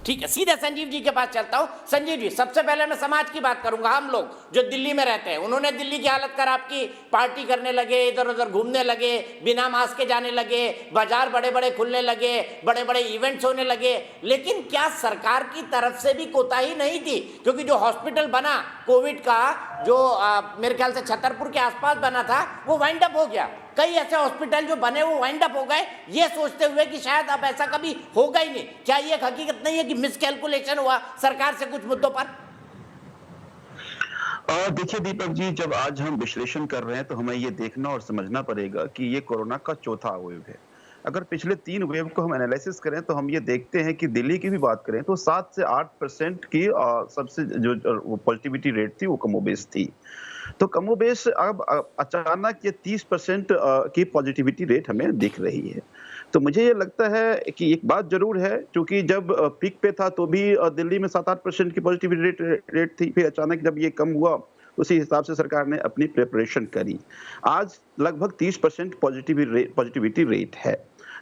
ठीक है, सीधे संजीव जी के पास चलता हूँ। संजीव जी, सबसे पहले मैं समाज की बात करूंगा। हम लोग जो दिल्ली में रहते हैं, उन्होंने दिल्ली की हालत खराब की, पार्टी करने लगे, इधर उधर घूमने लगे, बिना मास्क के जाने लगे, बाजार बड़े बड़े खुलने लगे, बड़े बड़े इवेंट्स होने लगे। लेकिन क्या सरकार की तरफ से भी कोताही नहीं थी? क्योंकि जो हॉस्पिटल बना कोविड का, जो मेरे ख्याल से छतरपुर के आसपास बना था, वो वाइंड अप हो गया। कई ऐसे हॉस्पिटल जो बने वो वाइंड अप हो गए, ये सोचते हुए कि शायद अब ऐसा कभी होगा ही नहीं। क्या ये हकीकत नहीं है कि मिसकैलकुलेशन हुआ सरकार से कुछ मुद्दों पर? देखिए दीपक जी, जब आज हम विश्लेषण कर रहे हैं तो हमें ये देखना और समझना पड़ेगा कि ये कोरोना का चौथा वेव है। अगर पिछले 3 वेव को हम एनालिसिस करें तो हम ये देखते हैं कि दिल्ली की भी बात करें तो 7 से 8% की सबसे जो वो पॉजिटिविटी रेट थी वो कमोबेश थी। तो कमोबेश अब अचानक ये 30% की पॉजिटिविटी रेट हमें दिख रही है। तो मुझे ये लगता है कि एक बात ज़रूर है, क्योंकि जब पीक पे था तो भी दिल्ली में 7-8% की पॉजिटिविटी रेट थी। फिर अचानक जब ये कम हुआ, उसी हिसाब से सरकार ने अपनी प्रिपरेशन करी। आज लगभग 30% पॉजिटिविटी रेट है।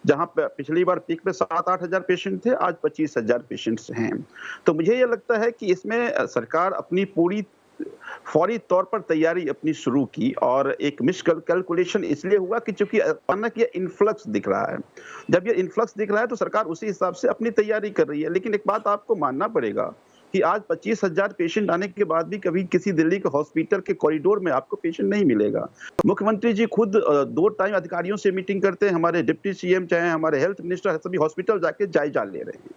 जहाँ पे पिछली बार पीक पे 7-8 हज़ार पेशेंट थे, आज 25,000 पेशेंट्स हैं। तो मुझे ये लगता है कि इसमें सरकार अपनी पूरी फौरी तौर पर तैयारी अपनी शुरू की, और एक कैलकुलेशन इसलिए हुआ कि चूंकि अचानक ये इन्फ्लक्स दिख रहा है। जब ये इन्फ्लक्स दिख रहा है तो सरकार उसी हिसाब से अपनी तैयारी कर रही है। लेकिन एक बात आपको मानना पड़ेगा कि आज 25,000 पेशेंट आने के बाद भी कभी किसी दिल्ली के हॉस्पिटल के कॉरिडोर में आपको पेशेंट नहीं मिलेगा। मुख्यमंत्री जी खुद 2 टाइम अधिकारियों से मीटिंग करते हैं, हमारे डिप्टी सीएम चाहे हमारे हेल्थ मिनिस्टर सभी हॉस्पिटल जाके जायजा ले रहे हैं।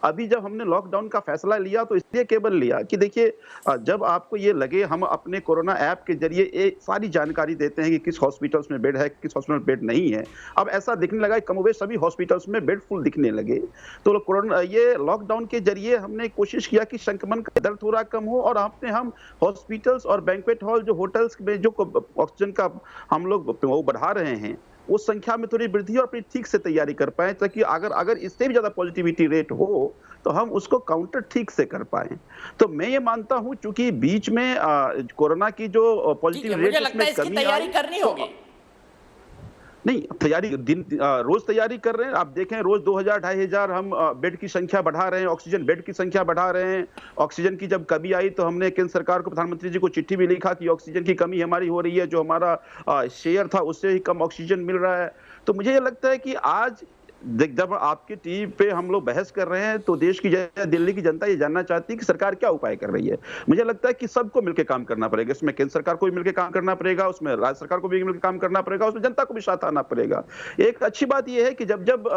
अभी जब हमने लॉकडाउन का फैसला लिया तो इसलिए केवल लिया कि देखिए, जब आपको ये लगे, हम अपने कोरोना ऐप के जरिए सारी जानकारी देते हैं कि किस हॉस्पिटल्स में बेड है, किस हॉस्पिटल में बेड नहीं है। अब ऐसा दिखने लगा कि कमोबेश सभी हॉस्पिटल्स में बेड फुल दिखने लगे। तो कोरोना ये लॉकडाउन के जरिए हमने कोशिश किया कि संक्रमण का दर थोड़ा कम हो, और हम हॉस्पिटल्स और बैंक्वेट हॉल, जो होटल्स में जो ऑक्सीजन का हम लोग वो बढ़ा रहे हैं, उस संख्या में थोड़ी वृद्धि और अपनी ठीक से तैयारी कर पाए, ताकि अगर इससे भी ज्यादा पॉजिटिविटी रेट हो तो हम उसको काउंटर ठीक से कर पाए। तो मैं ये मानता हूं, चूंकि बीच में कोरोना की जो ठीक है, पॉजिटिव मुझे रेट लगता उसमें है इसकी कमी तैयारी आई करनी तो होगी। नहीं, तैयारी रोज तैयारी कर रहे हैं। आप देखें, रोज 2000 2500 हम बेड की संख्या बढ़ा रहे हैं, ऑक्सीजन बेड की संख्या बढ़ा रहे हैं। ऑक्सीजन की जब कमी आई तो हमने केंद्र सरकार को, प्रधानमंत्री जी को चिट्ठी भी लिखा कि ऑक्सीजन की कमी हमारी हो रही है, जो हमारा शेयर था उससे ही कम ऑक्सीजन मिल रहा है। तो मुझे ये लगता है कि आज जब आपकी टीवी पे हम लोग बहस कर रहे हैं तो देश की दिल्ली की जनता ये जानना चाहती है कि सरकार क्या उपाय कर रही है। मुझे लगता है कि सबको मिलकर काम करना पड़ेगा। इसमें केंद्र सरकार को भी मिलकर काम करना पड़ेगा, उसमें राज्य सरकार को भी मिलकर काम करना पड़ेगा, उसमें जनता को भी साथ आना पड़ेगा। एक अच्छी बात यह है कि जब जब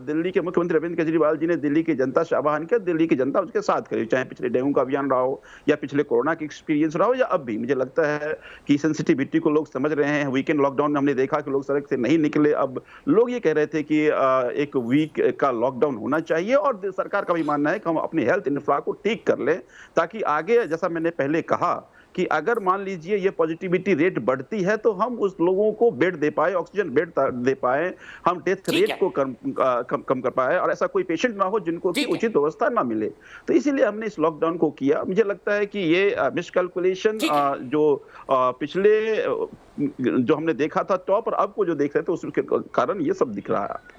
दिल्ली के मुख्यमंत्री अरविंद केजरीवाल जी ने दिल्ली की जनता से आह्वान किया, दिल्ली की जनता उसके साथ खड़ी, चाहे पिछले डेंगू का अभियान रहा हो, या पिछले कोरोना की एक्सपीरियंस रहा हो, या अब भी। मुझे लगता है कि सेंसिटिविटी को लोग समझ रहे हैं। वीकेंड लॉकडाउन में हमने देखा कि लोग सड़क से नहीं निकले। अब लोग ये कह रहे थे कि एक वीक का लॉकडाउन होना चाहिए, और सरकार का भी मानना है कि हम अपनी हेल्थ इंफ्रा को ठीक कर लें, ताकि आगे, जैसा मैंने पहले कहा, कि अगर मान लीजिए ये पॉजिटिविटी रेट बढ़ती है तो हम उस लोगों को बेड दे पाए, ऑक्सीजन बेड दे पाए, हम डेथ ठीक रेट है, को कम कर पाए, और ऐसा कोई पेशेंट ना हो जिनको की ठीक है, उचित व्यवस्था ना मिले। तो इसीलिए हमने इस लॉकडाउन को किया। मुझे लगता है कि ये मिसकैलकुलेशन ठीक है। जो पिछले जो हमने देखा था टॉप, और अब को जो देख रहे थे उसके कारण ये सब दिख रहा है।